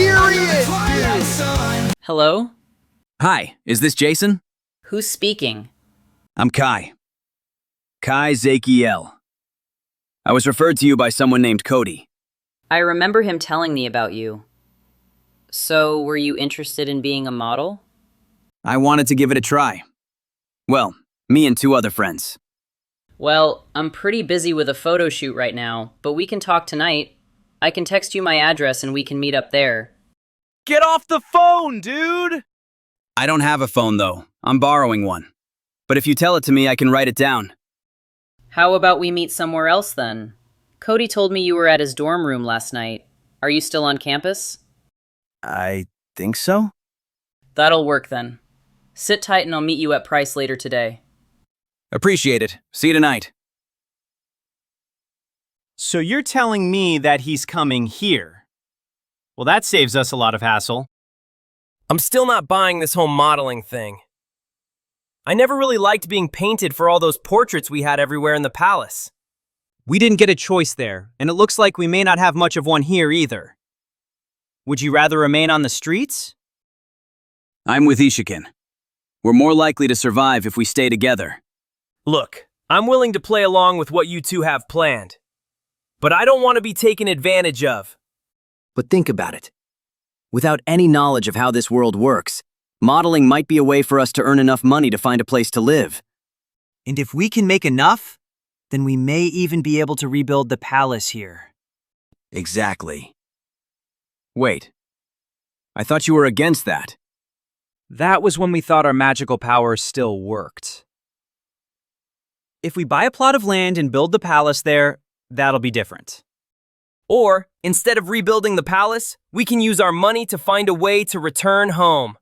Period, dude. Hello? Hi, is this Jason? Who's speaking? I'm Kai. Kai Zakiel. I was referred to you by someone named Cody. I remember him telling me about you. So, were you interested in being a model? I wanted to give it a try. Well, me and two other friends. Well, I'm pretty busy with a photo shoot right now, but we can talk tonight. I can text you my address and we can meet up there. Get off the phone, dude! I don't have a phone though. I'm borrowing one. But if you tell it to me, I can write it down. How about we meet somewhere else then? Cody told me you were at his dorm room last night. Are you still on campus? I think so. That'll work then. Sit tight and I'll meet you at Price later today. Appreciate it. See you tonight. So you're telling me that he's coming here? Well, that saves us a lot of hassle. I'm still not buying this whole modeling thing. I never really liked being painted for all those portraits we had everywhere in the palace. We didn't get a choice there, and it looks like we may not have much of one here either. Would you rather remain on the streets? I'm with Ishikin. We're more likely to survive if we stay together. Look, I'm willing to play along with what you two have planned. But I don't want to be taken advantage of. But think about it. Without any knowledge of how this world works, modeling might be a way for us to earn enough money to find a place to live. And if we can make enough, then we may even be able to rebuild the palace here. Exactly. Wait. I thought you were against that. That was when we thought our magical powers still worked. If we buy a plot of land and build the palace there, that'll be different. Or, instead of rebuilding the palace, we can use our money to find a way to return home.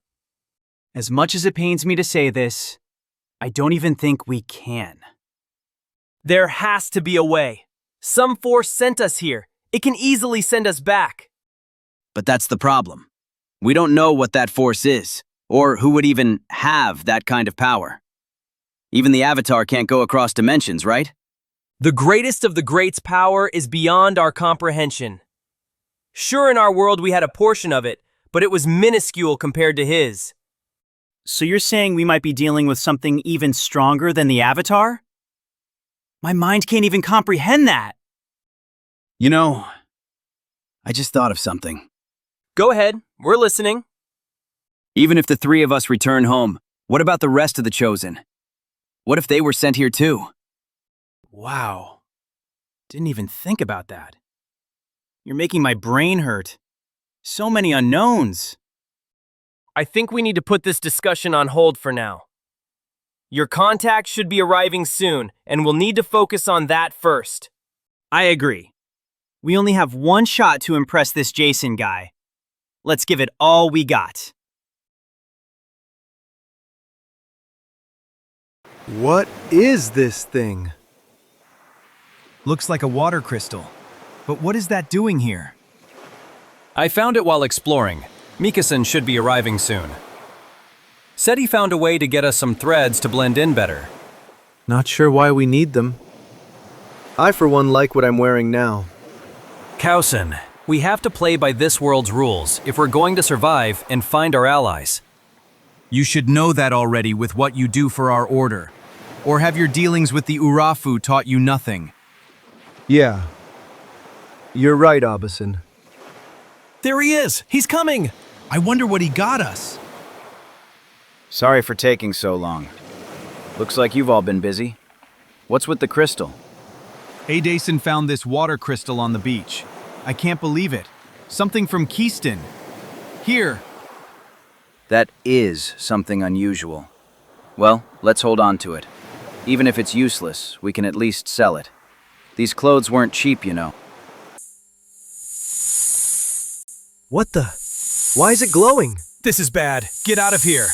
As much as it pains me to say this, I don't even think we can. There has to be a way. Some force sent us here. It can easily send us back. But that's the problem. We don't know what that force is, or who would even have that kind of power. Even the Avatar can't go across dimensions, right? The greatest of the greats' power is beyond our comprehension. Sure, in our world we had a portion of it, but it was minuscule compared to his. So you're saying we might be dealing with something even stronger than the Avatar? My mind can't even comprehend that. You know, I just thought of something. Go ahead, we're listening. Even if the three of us return home, what about the rest of the Chosen? What if they were sent here too? Wow. Didn't even think about that. You're making my brain hurt. So many unknowns. I think we need to put this discussion on hold for now. Your contact should be arriving soon, and we'll need to focus on that first. I agree. We only have one shot to impress this Jason guy. Let's give it all we got. What is this thing? Looks like a water crystal. But what is that doing here? I found it while exploring. Mikasen should be arriving soon. Said he found a way to get us some threads to blend in better. Not sure why we need them. I, for one, like what I'm wearing now. Kaosen, we have to play by this world's rules if we're going to survive and find our allies. You should know that already with what you do for our order. Or have your dealings with the Urafu taught you nothing? Yeah. You're right, Abeson. There he is! He's coming! I wonder what he got us. Sorry for taking so long. Looks like you've all been busy. What's with the crystal? Adason found this water crystal on the beach. I can't believe it. Something from Keyston. Here. That is something unusual. Well, let's hold on to it. Even if it's useless, we can at least sell it. These clothes weren't cheap, you know. What the? Why is it glowing? This is bad. Get out of here.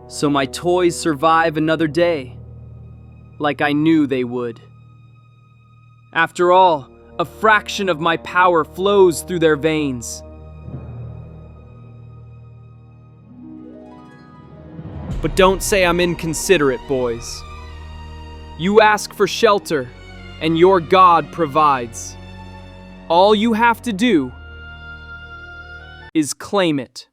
so my toys survive another day, like I knew they would. After all, a fraction of my power flows through their veins. But don't say I'm inconsiderate, boys. You ask for shelter, and your God provides. All you have to do is claim it.